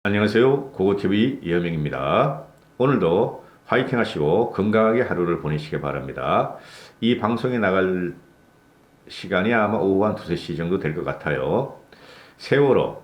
안녕하세요. 고고TV 이현명입니다. 오늘도 화이팅 하시고 건강하게 하루를 보내시기 바랍니다. 이 방송에 나갈 시간이 아마 오후 한 2, 3시 정도 될 것 같아요. 세월호.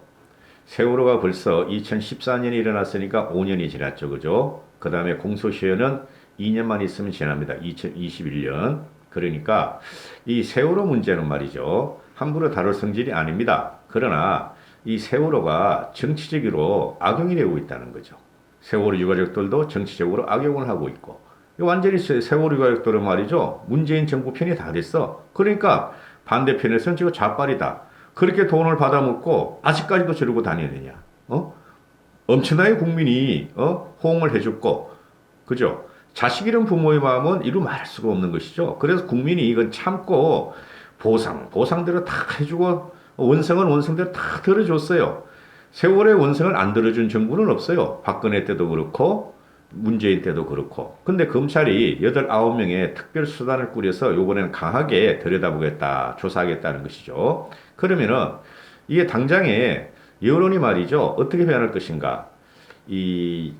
세월호가 벌써 2014년에 일어났으니까 5년이 지났죠. 그죠? 그 다음에 공소시효는 2년만 있으면 지납니다. 2021년. 그러니까 이 세월호 문제는 말이죠. 함부로 다룰 성질이 아닙니다. 그러나 이 세월호가 정치적으로 악용이 되고 있다는 거죠. 세월호 유가족들도 정치적으로 악용을 하고 있고 완전히 세월호 유가족들은 말이죠. 문재인 정부 편이 다 됐어. 그러니까 반대편에서는 지금 좌빨이다. 그렇게 돈을 받아먹고 아직까지도 저러고 다니느냐. 엄청나게 국민이 호응을 해줬고 그죠? 자식 잃은 부모의 마음은 이루 말할 수가 없는 것이죠. 그래서 국민이 이건 참고 보상대로 다 해주고 원성은 원성대로 다 들어줬어요. 세월의 원성을 안 들어준 정부는 없어요. 박근혜 때도 그렇고 문재인 때도 그렇고. 근데 검찰이 8, 9명의 특별수단을 꾸려서 이번에는 강하게 들여다보겠다, 조사하겠다는 것이죠. 그러면은 이게 당장에 여론이 말이죠. 어떻게 변할 것인가. 이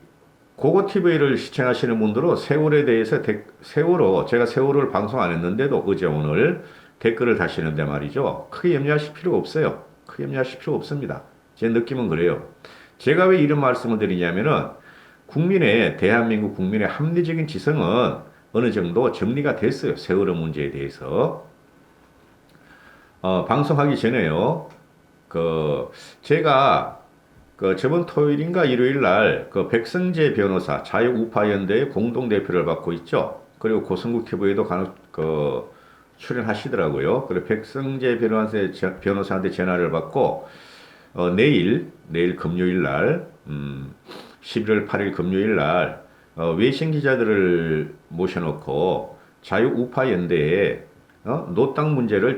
고고TV를 시청하시는 분들은 세월에 대해서 세월호, 제가 세월호를 방송 안 했는데도 어제 오늘 댓글을 다시는데 말이죠. 크게 염려하실 필요가 없어요. 크게 염려하실 필요가 없습니다. 제 느낌은 그래요. 제가 왜 이런 말씀을 드리냐면은 대한민국 국민의 합리적인 지성은 어느 정도 정리가 됐어요. 세월호 문제에 대해서. 방송하기 전에요. 제가 저번 토요일인가 일요일 날 백성재 변호사 자유우파연대의 공동대표를 맡고 있죠. 그리고 고성국 TV에도 간혹 출연하시더라고요. 그리고 백성재 변호사한테 전화를 받고 내일 금요일 날 11월 8일 금요일 날 외신 기자들을 모셔놓고 자유우파연대에 노땅 문제를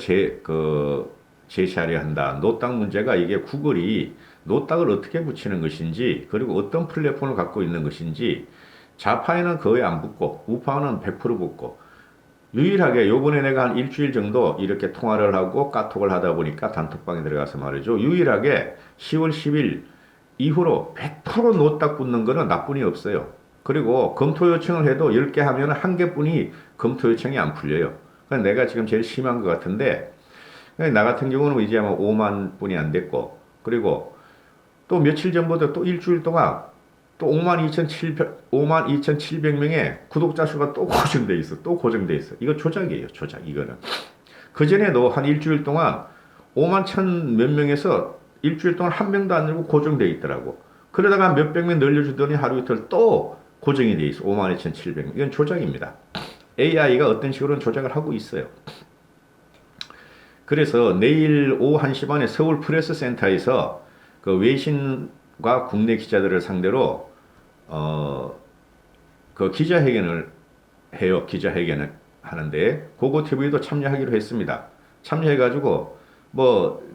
제시하려 한다. 노땅 문제가 이게 구글이 노땅을 어떻게 붙이는 것인지 그리고 어떤 플랫폼을 갖고 있는 것인지 좌파에는 거의 안 붙고 우파는 100% 붙고 유일하게 요번에 내가 한 일주일 정도 이렇게 통화를 하고 카톡을 하다 보니까 단톡방에 들어가서 말이죠. 유일하게 10월 10일 이후로 100% 노딱 붙는 거는 나뿐이 없어요. 그리고 검토 요청을 해도 10개 하면 1개뿐이 검토 요청이 안 풀려요. 그러니까 내가 지금 제일 심한 것 같은데 나 같은 경우는 이제 아마 5만 분이 안 됐고 그리고 또 며칠 전부터 또 일주일 동안 또 5만 2,700명의 구독자 수가 또 고정돼 있어. 또 고정돼 있어. 이거 조작이에요. 조작. 이거는. 그전에도 한 일주일 동안 5만 1천 몇 명에서 일주일 동안 한 명도 안 늘고 고정돼 있더라고. 그러다가 몇백 명 늘려주더니 하루 이틀 또 고정이 돼 있어. 5만 2,700명. 이건 조작입니다. AI가 어떤 식으로는 조작을 하고 있어요. 그래서 내일 오후 1시 반에 서울 프레스센터에서 외신과 국내 기자들을 상대로 기자회견을 해요. 기자회견을 하는데 고고TV도 참여하기로 했습니다. 참여해가지고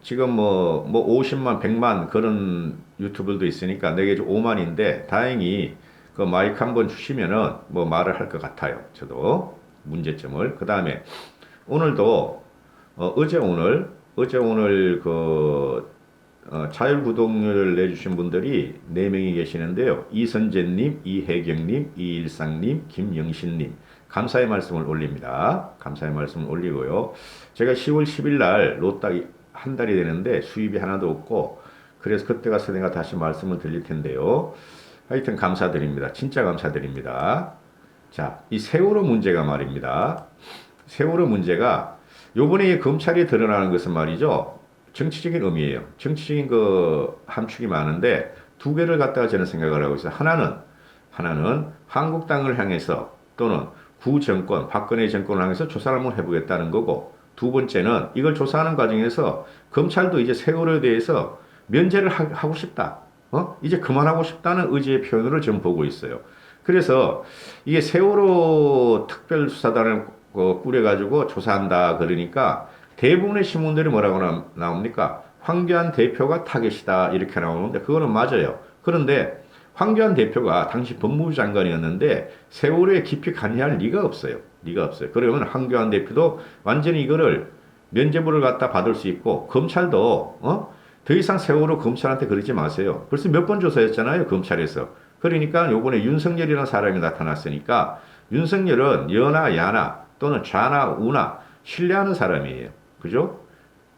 지금 50만, 100만 그런 유튜브들도 있으니까 내게 5만인데 다행히 마이크 한번 주시면은 말을 할 것 같아요. 저도 문제점을. 그 다음에 오늘도 어제 오늘 자율구독료를 내주신 분들이 4명이 계시는데요. 이선재님, 이혜경님, 이일상님, 김영신님. 감사의 말씀을 올립니다. 감사의 말씀을 올리고요. 제가 10월 10일 날 로딱 한 달이 되는데 수입이 하나도 없고 그래서 그때 가서 내가 다시 말씀을 드릴 텐데요. 하여튼 감사드립니다. 진짜 감사드립니다. 자, 이 세월호 문제가 말입니다. 세월호 문제가 요번에 검찰이 드러나는 것은 말이죠. 정치적인 의미예요. 정치적인 함축이 많은데 두 개를 갖다가 저는 생각을 하고 있어요. 하나는 한국당을 향해서 또는 구정권, 박근혜 정권을 향해서 조사를 한번 해보겠다는 거고 두 번째는 이걸 조사하는 과정에서 검찰도 이제 세월호에 대해서 면제를 하고 싶다. 이제 그만하고 싶다는 의지의 표현으로 좀 보고 있어요. 그래서 이게 세월호 특별수사단을 꾸려가지고 조사한다 그러니까 대부분의 신문들이 뭐라고 나옵니까? 황교안 대표가 타겟이다 이렇게 나오는데 그거는 맞아요. 그런데 황교안 대표가 당시 법무부 장관이었는데 세월호에 깊이 관여할 리가 없어요. 그러면 황교안 대표도 완전히 이거를 면죄부를 갖다 받을 수 있고 검찰도 더 이상 세월호 검찰한테 그러지 마세요. 벌써 몇 번 조사했잖아요, 검찰에서. 그러니까 요번에 윤석열이라는 사람이 나타났으니까 윤석열은 여나 야나 또는 좌나 우나 신뢰하는 사람이에요. 그죠?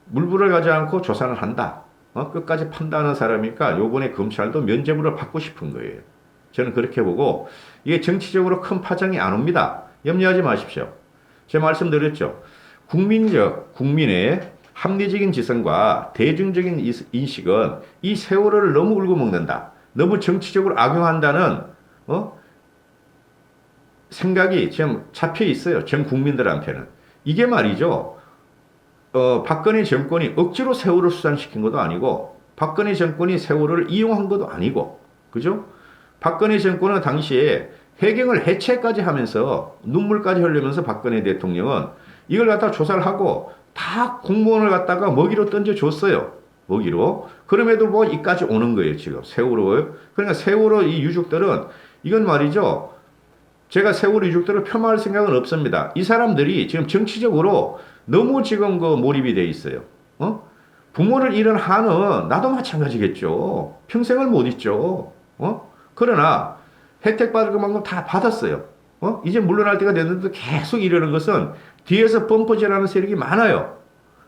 물불을 가지 않고 조사를 한다. 끝까지 판단하는 사람이니까 요번에 검찰도 면죄부를 받고 싶은 거예요. 저는 그렇게 보고 이게 정치적으로 큰 파장이 안 옵니다. 염려하지 마십시오. 제가 말씀드렸죠. 국민의 합리적인 지성과 대중적인 인식은 이 세월호를 너무 울고 먹는다. 너무 정치적으로 악용한다는 생각이 지금 잡혀 있어요. 전 국민들한테는. 이게 말이죠. 박근혜 정권이 억지로 세월호를 수상시킨 것도 아니고 박근혜 정권이 세월호를 이용한 것도 아니고 그죠? 박근혜 정권은 당시에 해경을 해체까지 하면서 눈물까지 흘리면서 박근혜 대통령은 이걸 갖다 조사를 하고 다 공무원을 갖다가 먹이로 던져줬어요. 먹이로. 그럼에도 뭐 이까지 오는 거예요, 지금. 세월호. 그러니까 세월호 이 유족들은 이건 말이죠. 제가 세월호 유족들을 폄하할 생각은 없습니다. 이 사람들이 지금 정치적으로 너무 지금 그 몰입이 돼 있어요. 부모를 잃은 한은 나도 마찬가지겠죠. 평생을 못 잊죠. 그러나 혜택 받을 것만큼 다 받았어요. 이제 물러날 때가 됐는데 계속 이러는 것은 뒤에서 펌퍼질하는 세력이 많아요.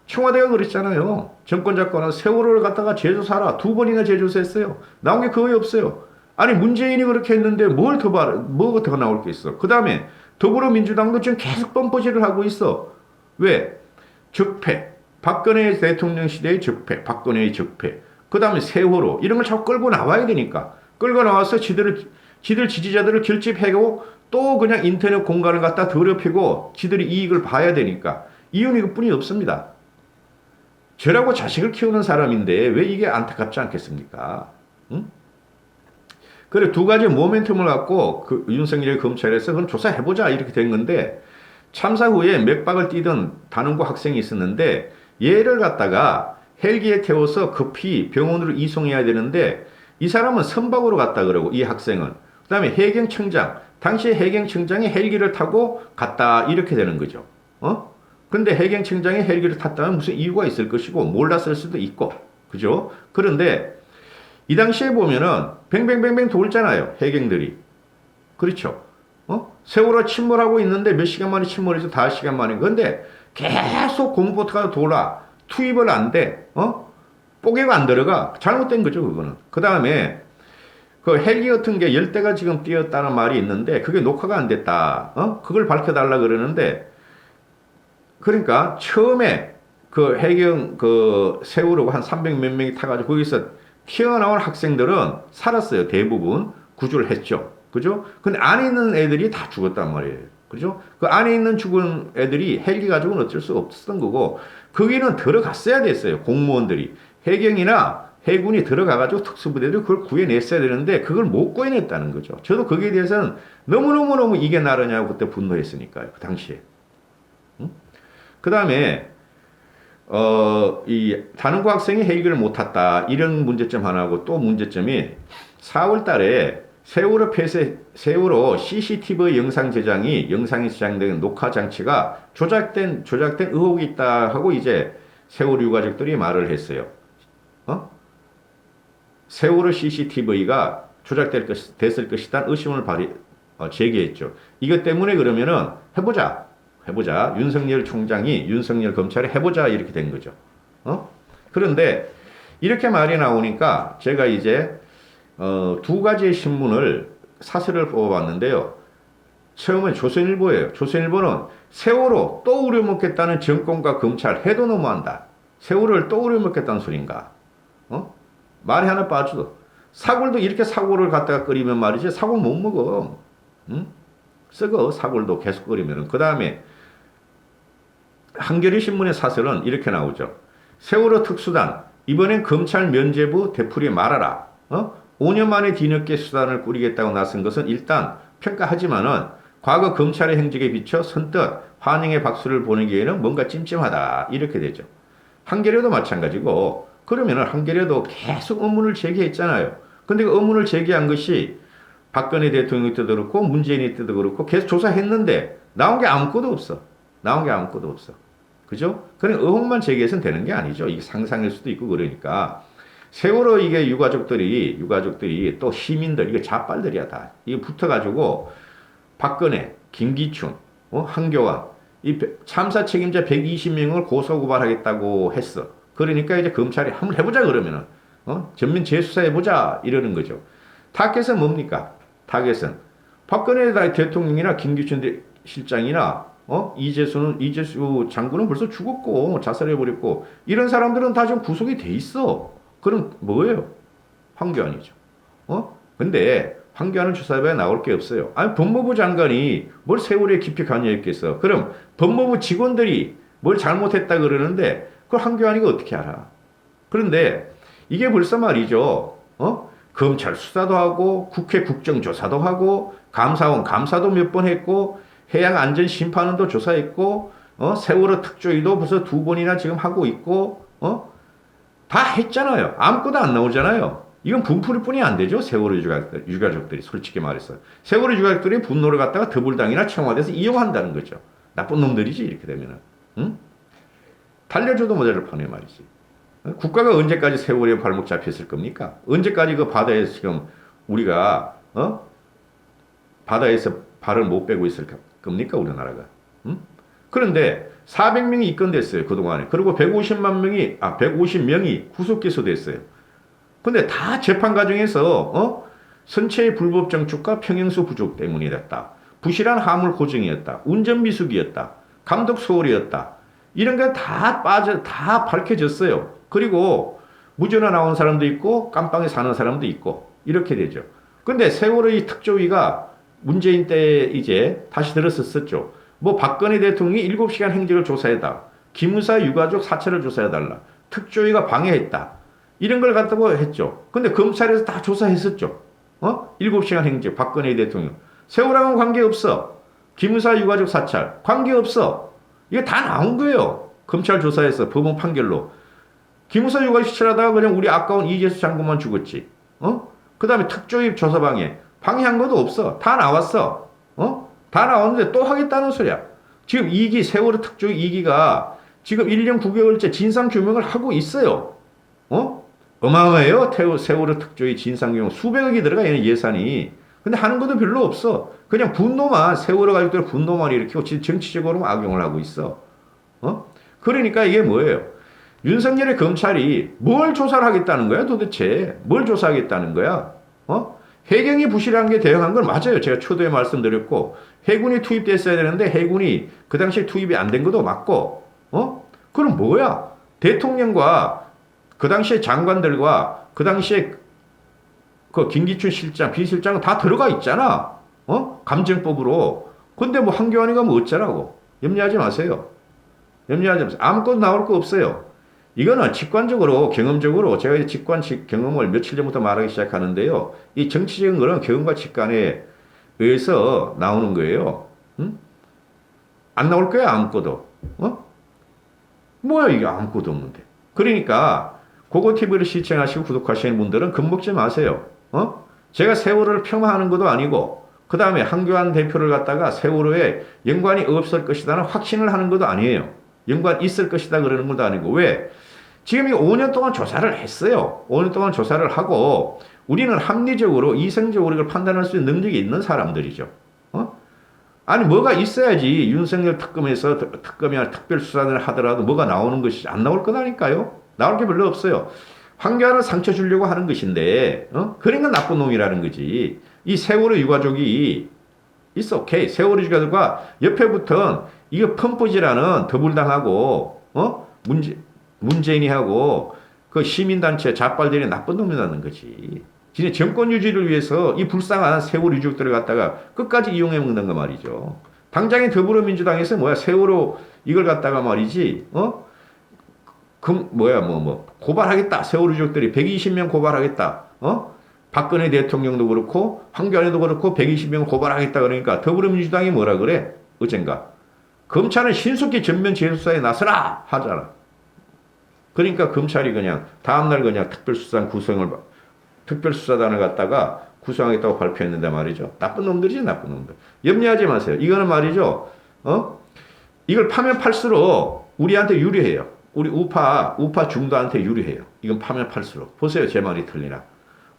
청와대가 그랬잖아요. 정권 잡고는 세월호를 갖다가 제조사라 2번이나 제조사했어요. 나온 게 거의 없어요. 아니 문재인이 그렇게 했는데 뭐가 더 나올 게 있어. 그 다음에 더불어민주당도 지금 계속 펌퍼질을 하고 있어. 왜? 적폐. 박근혜 대통령 시대의 적폐. 박근혜의 적폐. 그 다음에 세월호. 이런 걸 자꾸 끌고 나와야 되니까. 끌고 나와서 지들 지지자들을 결집하고 또 그냥 인터넷 공간을 갖다 더럽히고 지들이 이익을 봐야 되니까. 이유는 이것뿐이 없습니다. 저라고 자식을 키우는 사람인데 왜 이게 안타깝지 않겠습니까? 응? 그래 두 가지 모멘텀을 갖고 그 윤석열의 검찰에서 그럼 조사해보자 이렇게 된 건데 참사 후에 맥박을 뛰던 단원고 학생이 있었는데 얘를 갖다가 헬기에 태워서 급히 병원으로 이송해야 되는데 이 사람은 선박으로 갔다 그러고 이 학생은 그 다음에 해경청장 당시에 해경청장이 헬기를 타고 갔다 이렇게 되는 거죠. 근데 해경청장이 헬기를 탔다면 무슨 이유가 있을 것이고 몰랐을 수도 있고 그죠? 그런데 이 당시에 보면은 뱅뱅뱅뱅 돌잖아요. 해경들이. 그렇죠. 세월호 침몰하고 있는데 몇 시간 만에 침몰해서 5시간 만에. 근데 계속 공보트가 돌아. 투입을 안 돼. 뽀개가 안 들어가. 잘못된 거죠, 그거는. 그 다음에 그 헬기 같은 게 10대가 지금 뛰었다는 말이 있는데 그게 녹화가 안 됐다. 그걸 밝혀달라 그러는데 그러니까 처음에 그 해경 그 세월호가 한 300 몇 명이 타가지고 거기서 튀어나온 학생들은 살았어요. 대부분 구조를 했죠. 그죠? 근데 안에 있는 애들이 다 죽었단 말이에요. 그죠? 그 안에 있는 죽은 애들이 헬기 가지고는 어쩔 수 없었던 거고 거기는 들어갔어야 됐어요. 공무원들이. 해경이나 해군이 들어가가지고 특수부대들이 그걸 구해냈어야 되는데 그걸 못 구해냈다는 거죠. 저도 거기에 대해서는 너무너무너무 이게 나르냐고 그때 분노했으니까요. 그 당시에. 그 다음에 이 단원고 학생이 헬기를 못 탔다. 이런 문제점 하나하고 또 문제점이 4월 달에 세월호 CCTV 영상이 제작된 녹화 장치가 조작된 의혹이 있다 하고 이제 세월호 유가족들이 말을 했어요. 세월호 CCTV가 됐을 것이다 의심을 제기했죠. 이것 때문에 그러면은 해보자. 윤석열 총장이 윤석열 검찰에 해보자 이렇게 된 거죠. 그런데 이렇게 말이 나오니까 제가 이제 두 가지의 신문을 사설을 뽑아봤는데요. 처음은 조선일보예요. 조선일보는 세월호 또 우려먹겠다는 정권과 검찰 해도 너무한다. 세월호를 또 우려먹겠다는 소린가? 말이 하나 빠져도 사골도 이렇게 사골을 갖다가 끓이면 말이지 사골 못 먹어. 썩어 사골도 계속 끓이면은. 그 다음에 한겨레 신문의 사설은 이렇게 나오죠. 세월호 특수단 이번엔 검찰 면죄부 되풀이 말아라. 5년 만에 뒤늦게 수단을 꾸리겠다고 나선 것은 일단 평가하지만은 과거 검찰의 행적에 비춰 선뜻 환영의 박수를 보내기에는 뭔가 찜찜하다. 이렇게 되죠. 한겨레도 마찬가지고 그러면은 한겨레도 계속 의문을 제기했잖아요. 근데 그 의문을 제기한 것이 박근혜 대통령 때도 그렇고 문재인 때도 그렇고 계속 조사했는데 나온 게 아무것도 없어. 그죠? 그냥 의혹만 제기해서는 되는 게 아니죠. 이게 상상일 수도 있고 그러니까. 세월호 이게 유가족들이 또 시민들, 이게 자빨들이야, 다. 이게 붙어가지고 박근혜, 김기춘, 한교안, 이 참사 책임자 120명을 고소고발하겠다고 했어. 그러니까 이제 검찰이 한번 해보자 그러면은, 전면 재수사해보자 이러는 거죠. 타겟은 뭡니까? 타겟은 박근혜 대통령이나 김기춘 실장이나 이재수 장군은 벌써 죽었고 자살해버렸고 이런 사람들은 다 지금 구속이 돼 있어. 그럼 뭐예요? 황교안이죠. 근데 황교안을 조사해봐야 나올 게 없어요. 아니 법무부 장관이 뭘 세월에 깊이 관여했겠어. 그럼 법무부 직원들이 뭘 잘못했다 그러는데 그걸 황교안이가 어떻게 알아? 그런데 이게 벌써 말이죠. 검찰 수사도 하고 국회 국정조사도 하고 감사원 감사도 몇 번 했고 해양안전심판원도 조사했고 세월호 특조위도 벌써 2번이나 지금 하고 있고 다 했잖아요. 아무것도 안 나오잖아요. 이건 분풀이뿐이 안 되죠. 세월호 유가족들이 솔직히 말해서 세월호 유가족들이 분노를 갖다가 더불당이나 청와대에서 이용한다는 거죠. 나쁜 놈들이지 이렇게 되면은. 응? 달려줘도 모자를 파네 말이지. 국가가 언제까지 세월호에 발목 잡혔을 겁니까? 언제까지 그 바다에서 지금 우리가 바다에서 발을 못 빼고 있을 겁니까 우리나라가? 응? 그런데 400명이 입건됐어요 그동안에. 그리고 150명이 구속 기소됐어요. 근데 다 재판 과정에서 선체의 불법 정축과 평형수 부족 때문이 됐다. 부실한 화물 고정이었다. 운전 미숙이었다. 감독 소홀이었다. 이런 게 다 밝혀졌어요. 그리고 무죄나 나온 사람도 있고 깜빵에 사는 사람도 있고 이렇게 되죠. 근데 세월호의 특조위가 문재인 때 이제 다시 들었었죠. 뭐 박근혜 대통령이 7시간 행적을 조사해다. 기무사 유가족 사찰을 조사해달라. 특조위가 방해했다. 이런 걸 갖다고 했죠. 근데 검찰에서 다 조사했었죠. 7시간 행적 박근혜 대통령. 세월호랑은 관계없어. 기무사 유가족 사찰 관계없어. 이게 다 나온 거예요. 검찰 조사에서 법원 판결로. 기무사 유가족 사찰하다가 그냥 우리 아까운 이재수 장군만 죽었지. 그 다음에 특조위 조사 방해한 것도 없어. 다 나왔어. 다 나왔는데 또 하겠다는 소리야. 지금 2기, 세월호 특조위 2기가 지금 1년 9개월째 진상규명을 하고 있어요. 어마어마해요. 세월호 특조위 진상규명. 수백억이 들어가, 얘는 예산이. 근데 하는 것도 별로 없어. 그냥 분노만, 세월호 가족들 분노만 일으키고 정치적으로 악용을 하고 있어. 그러니까 이게 뭐예요? 윤석열의 검찰이 뭘 조사를 하겠다는 거야, 도대체? 뭘 조사하겠다는 거야? 해경이 부실한 게 대응한 건 맞아요. 제가 초도에 말씀드렸고, 해군이 투입됐어야 되는데, 해군이 그 당시에 투입이 안 된 것도 맞고, 그럼 뭐야? 대통령과 그 당시에 장관들과 그 당시에 그 김기춘 실장, 비실장은 다 들어가 있잖아. 감정법으로. 근데 뭐 한교안이가 뭐 어쩌라고. 염려하지 마세요. 염려하지 마세요. 아무것도 나올 거 없어요. 이거는 직관적으로, 경험적으로, 제가 이 직관 경험을 며칠 전부터 말하기 시작하는데요. 이 정치적인 거는 경험과 직관에 의해서 나오는 거예요. 응? 안 나올 거야, 아무것도. 뭐야, 이게 아무것도 없는데. 그러니까, 고고TV를 시청하시고 구독하시는 분들은 겁먹지 마세요. 제가 세월호를 폄하하는 것도 아니고, 그 다음에 한교안 대표를 갖다가 세월호에 연관이 없을 것이다는 확신을 하는 것도 아니에요. 연관 있을 것이다 그러는 것도 아니고. 왜? 지금 이 5년 동안 조사를 했어요. 5년 동안 조사를 하고 우리는 합리적으로 이성적으로 이걸 판단할 수 있는 능력이 있는 사람들이죠. 아니 뭐가 있어야지 윤석열 특검이나 특별수사를 하더라도 뭐가 나오는 것이 안 나올 거다니까요. 나올 게 별로 없어요. 황교안을 상처 주려고 하는 것인데 그러니까 나쁜 놈이라는 거지. 이 세월호 유가족이 있어 오케이. 세월호 유가족과 옆에 붙은 이거 펌프지라는 더불당하고 문재인이 하고 그 시민단체 자빨들이 나쁜 놈이라는 거지. 지네 정권 유지를 위해서 이 불쌍한 세월호 유족들을 갖다가 끝까지 이용해 먹는 거 말이죠. 당장에 더불어민주당에서 뭐야 세월호 이걸 갖다가 말이지 고발하겠다. 세월호 유족들이 120명 고발하겠다. 박근혜 대통령도 그렇고 황교안도 그렇고 120명 고발하겠다 그러니까 더불어민주당이 뭐라 그래? 어젠가 검찰은 신속히 전면 재수사에 나서라 하잖아. 그러니까 검찰이 그냥 다음날 그냥 특별수사단을 갖다가 구성하겠다고 발표했는데 말이죠. 나쁜 놈들이지, 나쁜 놈들. 염려하지 마세요. 이거는 말이죠. 이걸 파면 팔수록 우리한테 유리해요. 우리 우파 중도한테 유리해요. 이건 파면 팔수록. 보세요. 제 말이 틀리나.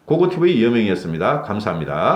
고고TV 이어명이었습니다. 감사합니다.